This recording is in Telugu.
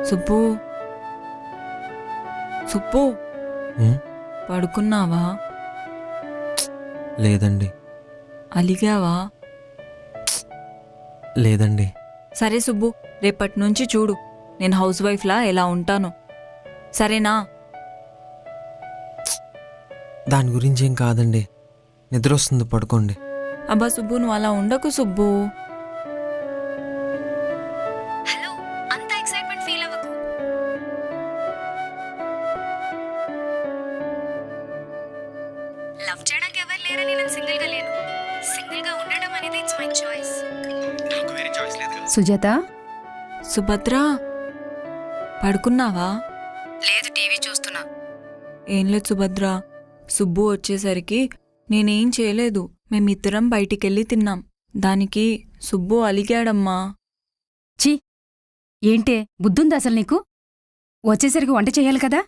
సుబ్బు సుబ్బు పడుకున్నావా? లేదండి. అలిగావా? లేదండి. సరే సుబ్బు, రేపటి నుంచి చూడు నేను హౌస్ వైఫ్లా ఎలా ఉంటాను, సరేనా? దాని గురించి ఏం కాదండి. నిద్ర వస్తుంది, పడుకోండి. అబ్బా సుబ్బు, నువ్వు అలా ఉండకు సుబ్బు. హలో, అంత ఎక్సైట్మెంట్ ఫీల్ అవ్వకు. లవ్ చేయడానికి ఎవరు లేరని నేను సింగిల్ గా లేను. సింగిల్ గా ఉండడం అనేది ఇట్స్ మై చాయిస్. నాకు వేరే చాయిస్ లేదు. సుజాత, సుభద్ర పడుకున్నావా? లేదు, టీవీ చూస్తున్నా. ఏం లేదు సుభద్ర, సుబ్బు వచ్చేసరికి నేనేం చేయలేదు, మేమిద్దరం బయటికెళ్ళి తిన్నాం. దానికి సుబ్బు అలిగాడమ్మా. ఛీ, ఏంటే బుద్ధుందా అసలు నీకు? వచ్చేసరికి వంట చెయ్యాలి కదా.